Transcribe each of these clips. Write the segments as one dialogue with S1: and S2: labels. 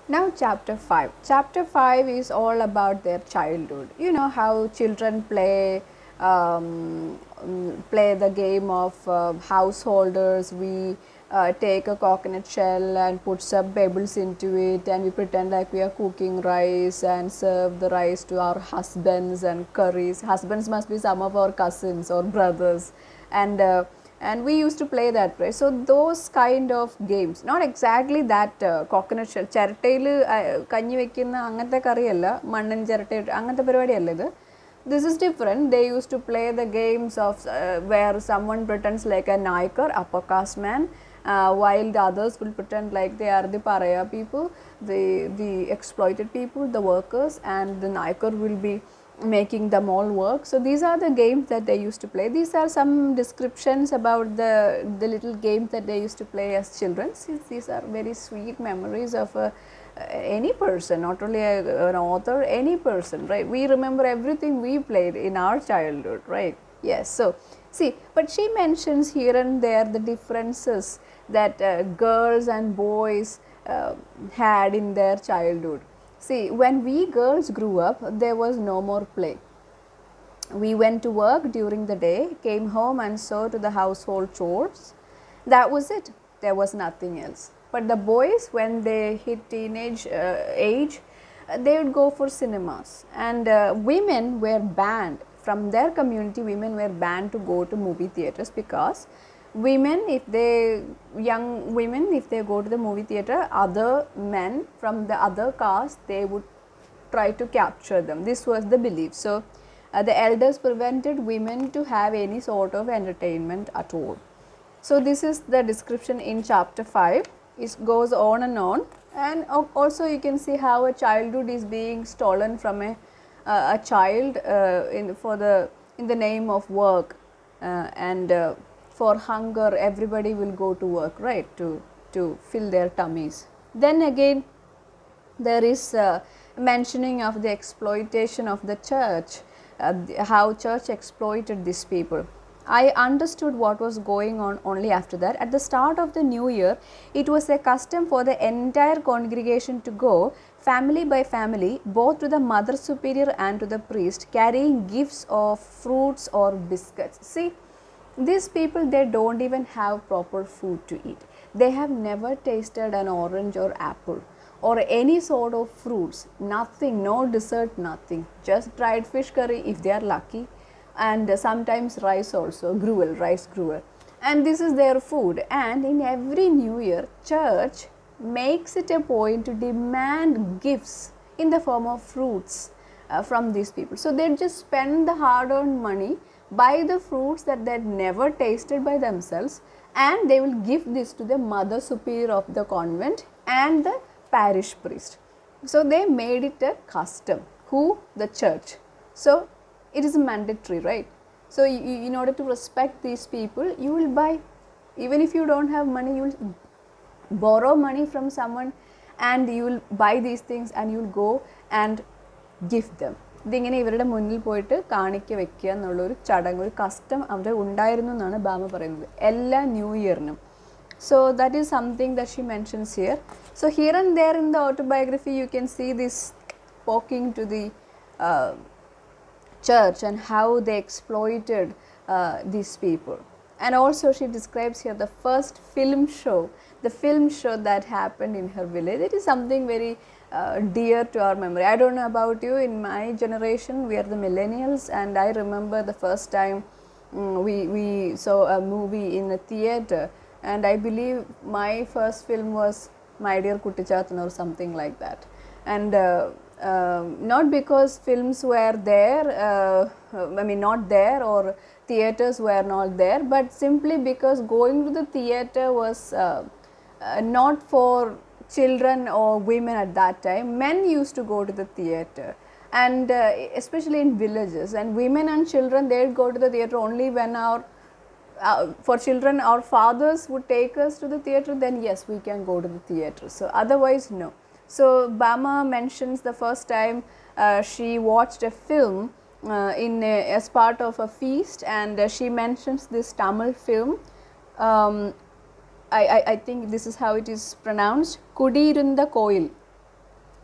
S1: Now, chapter 5. Chapter 5 is all about their childhood. You know how children play the game of householders. We take a coconut shell and put some pebbles into it, and we pretend like we are cooking rice and serve the rice to our husbands and curries. Husbands must be some of our cousins or brothers, and and we used to play that, right? So those kind of games, not exactly that coconut shell ചിരട്ടയിൽ കഞ്ഞി വെക്കുന്ന അങ്ങനത്തെ കറിയല്ല, മണ്ണൻ ചിരട്ട അങ്ങനത്തെ പരിപാടിയല്ല ഇത്. This is different. They used to play the games of where someone pretends like a naikar, upper caste man, while the others will pretend like they are the paraya people, the exploited people, the workers, and the naikar will be making them all work. So these are the games that they used to play. These are some descriptions about the little games that they used to play as children. These are very sweet memories of any person, not only an author, any person, right? We remember everything we played in our childhood, right? Yes. So see, but she mentions here and there the differences that girls and boys had in their childhood. See, when we girls grew up, there was no more play. We went to work during the day, came home and saw to the household chores. That was it. There was nothing else. But the boys, when they hit teenage age, they would go for cinemas. And women were banned from their community. Women were banned to go to movie theaters because women, if they young women, if they go to the movie theater, other men from the other caste, they would try to capture them. This was the belief. So the elders prevented women to have any sort of entertainment at all. So this is the description in chapter 5. It goes on, and also you can see how a childhood is being stolen from a child in the name of work, and for hunger everybody will go to work, right, to fill their tummies. Then again there is mentioning of the exploitation of the church, how church exploited these people. I understood what was going on only after that. At the start of the new year, it was a custom for the entire congregation to go, family by family, both to the mother superior and to the priest, carrying gifts of fruits or biscuits. See, these people, they don't even have proper food to eat. They have never tasted an orange or apple or any sort of fruits, nothing, no dessert, nothing, just dried fish curry if they are lucky, and sometimes rice also, gruel, rice gruel, and this is their food. And in every new year, church makes it a point to demand gifts in the form of fruits from these people. So they just spend the hard earned money, buy the fruits that they had never tasted by themselves, and they will give this to the mother superior of the convent and the parish priest. So they made it a custom. Who? The church. So it is mandatory, right? So in order to respect these people, you will buy, even if you don't have money, you will borrow money from someone and you will buy these things and you will go and give them. ഇതിങ്ങനെ ഇവരുടെ മുന്നിൽ പോയിട്ട് കാണിക്ക വെക്കുക എന്നുള്ളൊരു ചടങ്ങ്, ഒരു custom അവിടെ ഉണ്ടായിരുന്നു എന്നാണ് ബാമ പറയുന്നത് എല്ലാ new ഇയറിനും. So that is something that she mentions here. So here and there in the autobiography you can see this poking to the church and how they exploited these people. And also she describes here the first film show that happened in her village. It is something very dear to our memory. I don't know about you, in my generation, we are the millennials, and I remember the first time we saw a movie in a theater, and I believe my first film was My Dear Kuttichathan or something like that. And not because films were there, not there, or theaters were not there, but simply because going to the theater was not for children or women at that time. Men used to go to the theater, and especially in villages, and women and children, they would go to the theater only when for children, our fathers would take us to the theater, then yes, we can go to the theater. So otherwise, no. So Bama mentions the first time she watched a film as part of a feast, and she mentions this Tamil film. I think this is how it is pronounced, Kudirunda Koil.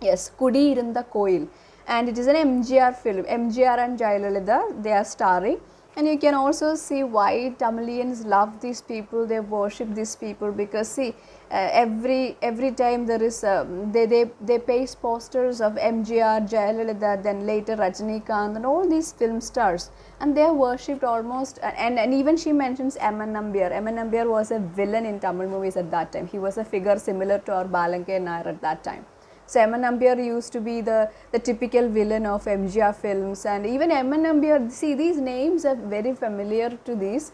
S1: Yes, Kudi Irunda Koil, and it is an MGR film. MGR and Jayalalitha, they are starring, and you can also see why Tamilians love these people. They worship these people because see, every time there is they paste posters of MGR, Jayalalitha, then later Rajinikanth, and all these film stars, and they are worshipped almost. And even she mentions M.N. Nambiyar. M.N. Nambiyar was a villain in Tamil movies at that time. He was a figure similar to our Balanke Nair at that time. So M.N. Nambiyar used to be the typical villain of MGR films, and even M.N. Nambiyar, see, these names are very familiar to these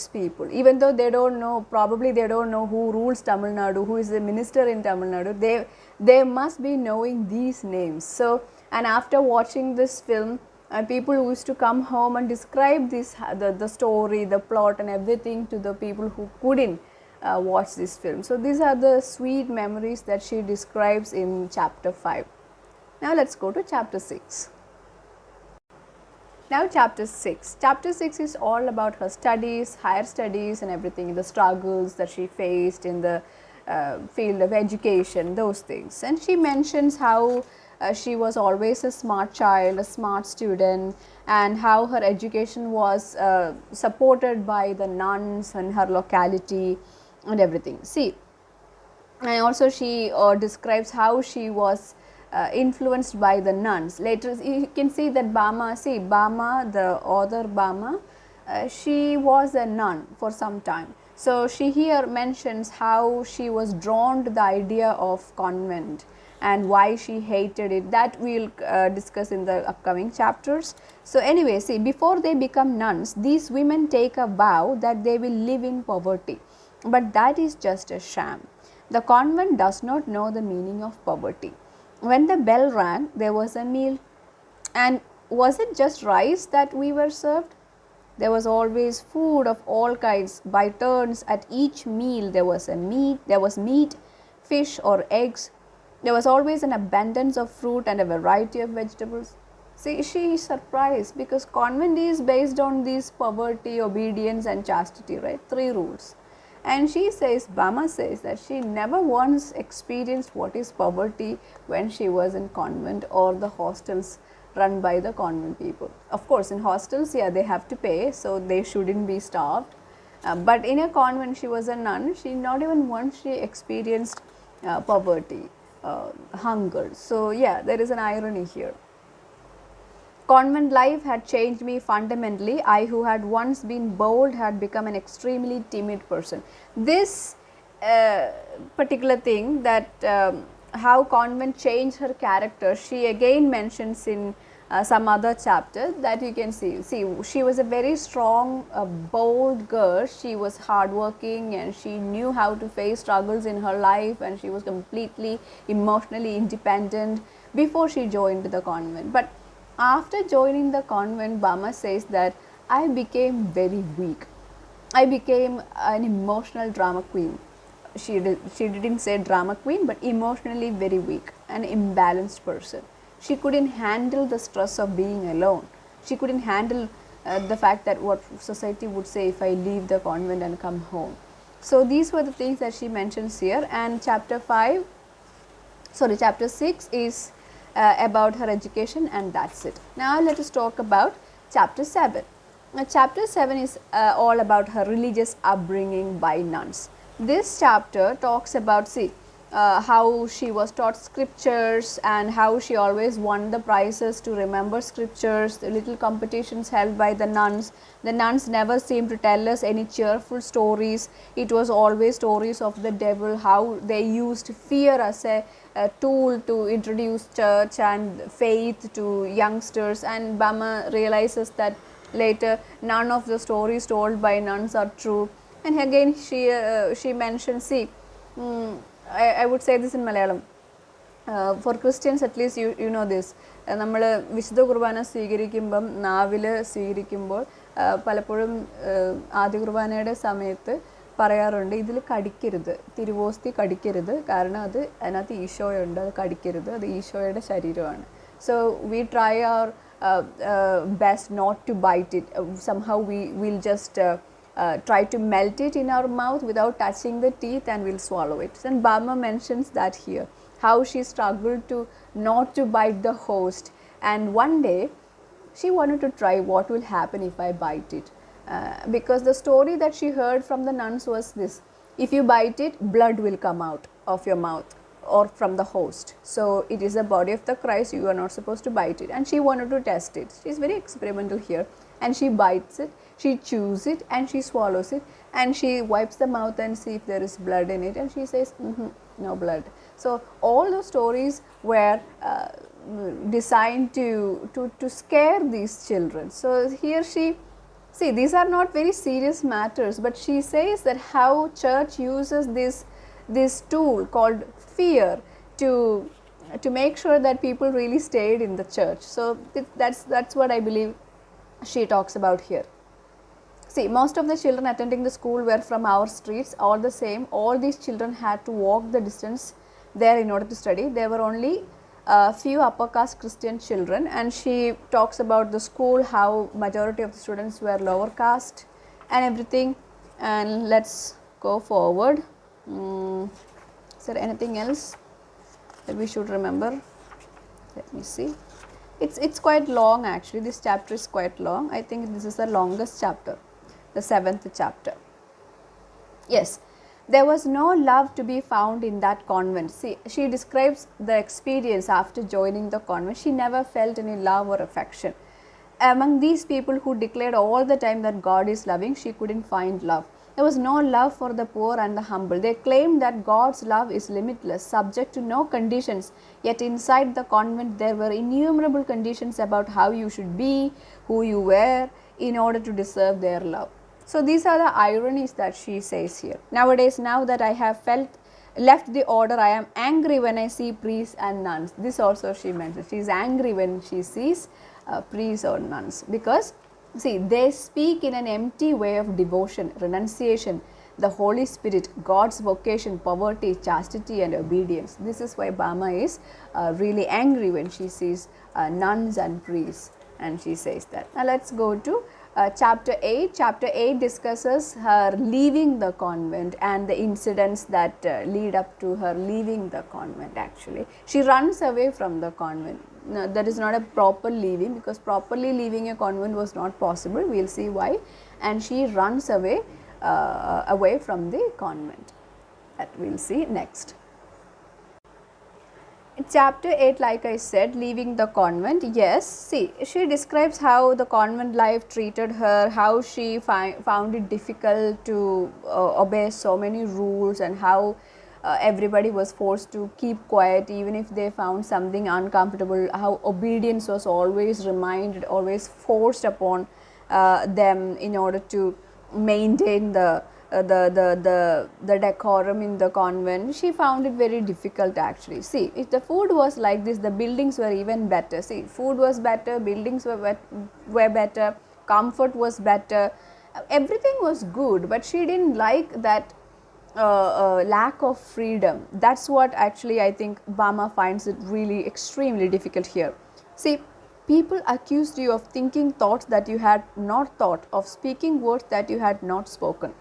S1: people. Even though they don't know, probably they don't know who rules Tamil Nadu, who is the minister in Tamil Nadu, they must be knowing these names. So, and after watching this film, people used to come home and describe the story, the plot and everything to the people who couldn't watch this film. So these are the sweet memories that she describes in chapter 5. Now let's go to chapter 6. Now chapter 6. Chapter 6 is all about her studies, higher studies and everything, the struggles that she faced in the field of education, those things. And she mentions how she was always a smart child, a smart student, and how her education was supported by the nuns in her locality and everything. See, and also she describes how she was influenced by the nuns. Later you can see that Bama, the author Bama, she was a nun for some time. So she here mentions how she was drawn to the idea of convent and why she hated it. That we will discuss in the upcoming chapters. So anyway, see, before they become nuns, these women take a vow that they will live in poverty, but that is just a sham. The convent does not know the meaning of poverty. When the bell rang, there was a meal. And was it just rice that we were served? There was always food of all kinds. By turns, at each meal there was meat, fish or eggs. There was always an abundance of fruit and a variety of vegetables. See, she is surprised because convent is based on this poverty, obedience and chastity, right? 3 rules. And she says, Bama says that she never once experienced what is poverty when she was in convent or the hostels run by the convent people. Of course, in hostels, yeah, they have to pay, so they shouldn't be starved. But in a convent, she was a nun. She not even once she experienced poverty, hunger. So yeah, there is an irony here. Convent life had changed me fundamentally. I, who had once been bold, had become an extremely timid person. This particular thing, that how convent changed her character, she again mentions in some other chapter, that you can see. See, she was a very strong, bold girl. She was hardworking and she knew how to face struggles in her life, and she was completely emotionally independent before she joined the convent. But after joining the convent, Bama says that I became very weak. I became an emotional drama queen. She didn't say drama queen, but emotionally very weak, an imbalanced person. She couldn't handle the stress of being alone. She couldn't handle the fact that what society would say if I leave the convent and come home. So these were the things that she mentions here. And chapter 6 is about her education, and that's it. Now let us talk about chapter 7. Now chapter 7 is all about her religious upbringing by nuns. This chapter talks about, how she was taught scriptures and how she always won the prizes to remember scriptures, the little competitions held by the nuns. The nuns never seemed to tell us any cheerful stories. It was always stories of the devil, how they used fear as a tool to introduce church and faith to youngsters. And Bama realizes that later none of the stories told by nuns are true. And again she mentions, I would say this in Malayalam. For Christians at least you know this. നമ്മൾ വിശുദ്ധ കുർബാന സ്വീകരിക്കുമ്പം നാവിൽ സ്വീകരിക്കുമ്പോൾ പലപ്പോഴും ആദ്യ കുർബാനയുടെ സമയത്ത് പറയാറുണ്ട്, ഇതിൽ കടിക്കരുത്, തിരുവോസ്തി കടിക്കരുത്, കാരണം അതിനകത്ത് ഈശോയുണ്ട്, അത് കടിക്കരുത്, അത് ഈശോയുടെ ശരീരമാണ്. So we try our best not to bite it. Somehow we will just try to melt it in our mouth without touching the teeth, and we'll swallow it. And Bama mentions that here, how she struggled to not to bite the host, and one day she wanted to try what will happen if I bite it, because the story that she heard from the nuns was this: if you bite it, blood will come out of your mouth or from the host. So it is the body of the Christ, you are not supposed to bite it. And she wanted to test it. She is very experimental here, and she bites it, she chews it, and she swallows it, and she wipes the mouth and see if there is blood in it, and she says no blood. So all those stories were designed to scare these children. So here she, see, these are not very serious matters, but she says that how church uses this tool called fear to make sure that people really stayed in the church. So that's what I believe she talks about here. See, most of the children attending the school were from our streets. All the same, all these children had to walk the distance there in order to study. There were only a few upper caste Christian children, and she talks about the school, how majority of the students were lower caste and everything. And let's go forward. Is there anything else that we should remember? Let me see. It's quite long actually. This chapter is quite long. I think this is the longest chapter, the 7th chapter. Yes, there was no love to be found in that convent. See, she describes the experience after joining the convent. She never felt any love or affection. Among these people who declared all the time that God is loving, she couldn't find love. There was no love for the poor and the humble. They claimed that God's love is limitless, subject to no conditions. Yet inside the convent there were innumerable conditions about how you should be, who you were, in order to deserve their love. So these are the ironies that she says here. Nowadays, now that I have left the order, I am angry when I see priests and nuns. This also she mentions. She is angry when she sees priests or nuns, because see, they speak in an empty way of devotion, renunciation, the Holy Spirit, God's vocation, poverty, chastity and obedience. This is why Bama is really angry when she sees nuns and priests, and she says that. Now let's go to chapter 8. Chapter 8 discusses her leaving the convent and the incidents that lead up to her leaving the convent. Actually, she runs away from the convent. No, that is not a proper leaving, because properly leaving a convent was not possible. We will see why. And she runs away away from the convent. That we will see next. In chapter 8, like I said, leaving the convent, yes, see, she describes how the convent life treated her, how she found it difficult to obey so many rules, and how everybody was forced to keep quiet even if they found something uncomfortable, how obedience was always reminded, always forced upon them in order to maintain the decorum in the convent. She found it very difficult actually. See, if the food was like this, the buildings were even better. See, food was better, buildings were better, comfort was better, everything was good, but she didn't like that lack of freedom. That's what actually I think Bama finds it really extremely difficult here. See, people accused you of thinking thoughts that you had not thought, of speaking words that you had not spoken.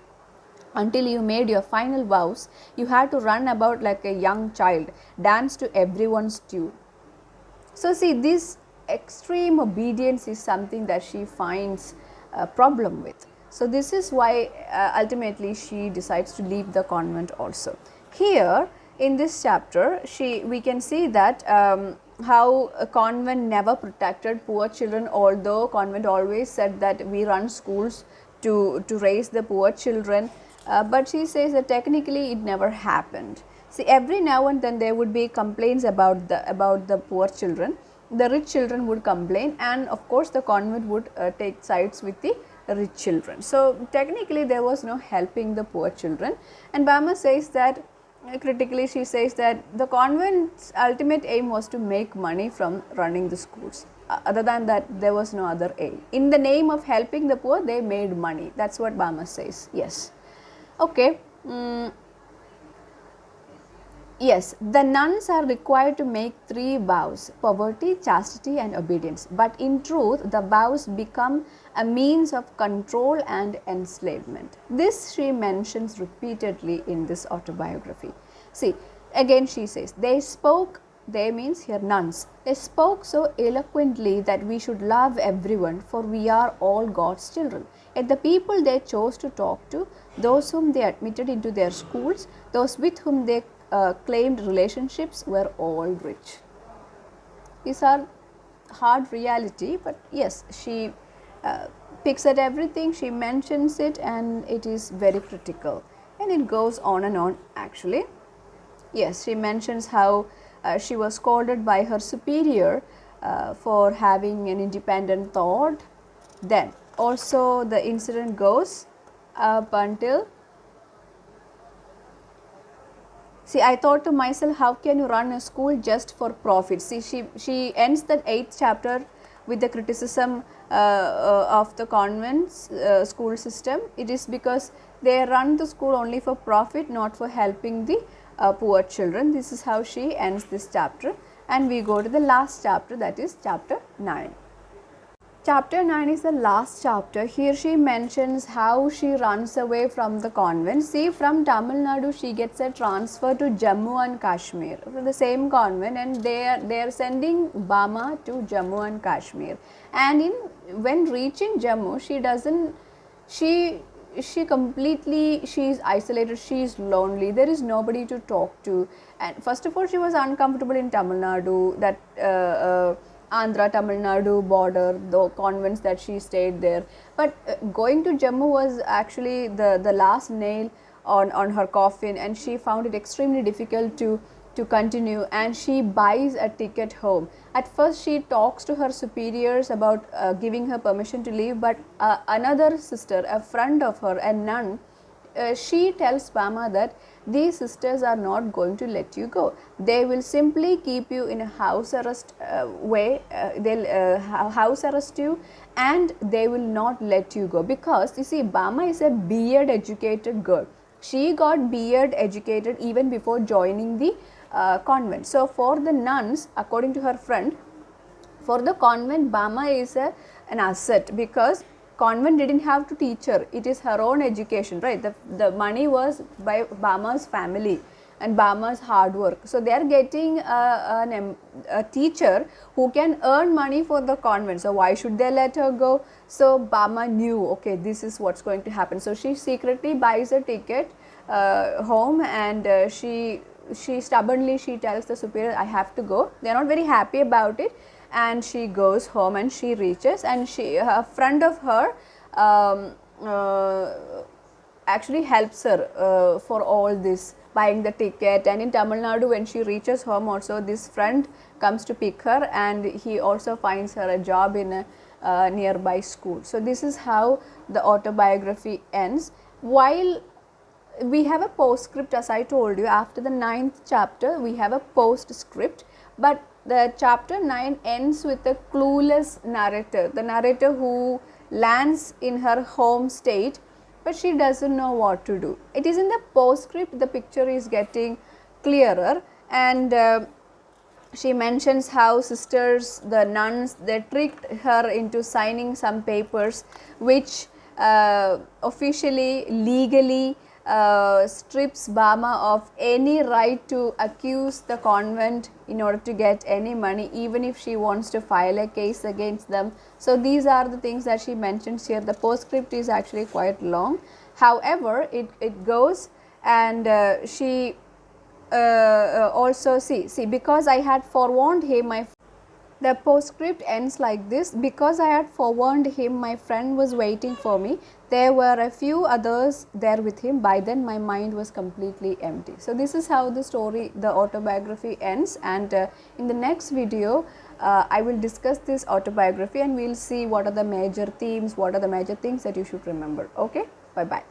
S1: Until you made your final vows, you had to run about like a young child, dance to everyone's tune. So see, this extreme obedience is something that she finds a problem with. So this is why ultimately she decides to leave the convent also. Here in this chapter, we can see that how a convent never protected poor children, although convent always said that we run schools to raise the poor children. But she says that technically it never happened. See, every now and then there would be complaints about the poor children. The rich children would complain, and of course the convent would take sides with the rich children. So technically there was no helping the poor children. And Bama says that critically, she says that the convent's ultimate aim was to make money from running the schools. Other than that, there was no other aim. In the name of helping the poor, they made money. That's what Bama says. Yes. Okay. Yes, the nuns are required to make three vows: poverty, chastity, and obedience. But in truth, the vows become a means of control and enslavement. This she mentions repeatedly in this autobiography. See, again she says, they means here nuns, they spoke so eloquently that we should love everyone, for we are all God's children. Yet the people they chose to talk to, those whom they admitted into their schools, those with whom they claimed relationships, were all rich. These are hard reality, but yes, she picks at everything, she mentions it, and it is very critical, and it goes on and on actually. Yes, she mentions how she was scolded by her superior for having an independent thought. Then also the incident goes up until, see, I thought to myself, how can you run a school just for profit? See, she ends the 8th chapter with the criticism of the convent's school system. It is because they run the school only for profit, not for helping the poor children. This is how she ends this chapter, and we go to the last chapter, that is chapter 9. Chapter 9 is the last chapter. Here she mentions how she runs away from the convent. See, from Tamil Nadu she gets a transfer to Jammu and Kashmir, from the same convent, and they are sending Bama to Jammu and Kashmir. And when reaching Jammu, she completely, she is isolated, she is lonely, there is nobody to talk to. And first of all, she was uncomfortable in Tamil Nadu, that Andhra Tamil Nadu border, the convents that she stayed there. But going to Jammu was actually the last nail on her coffin, and she found it extremely difficult to continue, and she buys a ticket home. At first she talks to her superiors about giving her permission to leave, but another sister, a friend of her, a nun, she tells Bama that these sisters are not going to let you go. They will simply keep you in a house arrest they'll house arrest you, and they will not let you go, because you see, Bama is a B.Ed educated girl. She got B.Ed educated even before joining the convent. So for the nuns, according to her friend, for the convent, Bama is an asset, because convent didn't have to teach her, it is her own education, right? The money was by Bama's family and Bama's hard work. So they are getting a teacher who can earn money for the convent. So why should they let her go? So Bama knew, okay, this is what's going to happen. So she secretly buys a ticket home, and she stubbornly she tells the superior, I have to go. They are not very happy about it, and she goes home, and she reaches, and a friend of her actually helps her for all this, buying the ticket. And in Tamil Nadu, when she reaches home also, this friend comes to pick her, and he also finds her a job in a nearby school. So this is how the autobiography ends. While we have a postscript, as I told you, after the 9th chapter we have a postscript, but the chapter 9 ends with a clueless narrator, the narrator who lands in her home state, but she doesn't know what to do. It is in the postscript the picture is getting clearer, and she mentions how sisters, the nuns, they tricked her into signing some papers which officially, legally strips Bama of any right to accuse the convent in order to get any money, even if she wants to file a case against them. So these are the things that she mentions here. The postscript is actually quite long. However, it goes, and she also see, because I had forewarned him, the postscript ends like this: because I had forewarned him, my friend was waiting for me. There were a few others there with him. By then my mind was completely empty. So this is how the story, the autobiography ends, and in the next video I will discuss this autobiography, and we will see what are the major themes, what are the major things that you should remember. Okay, bye bye.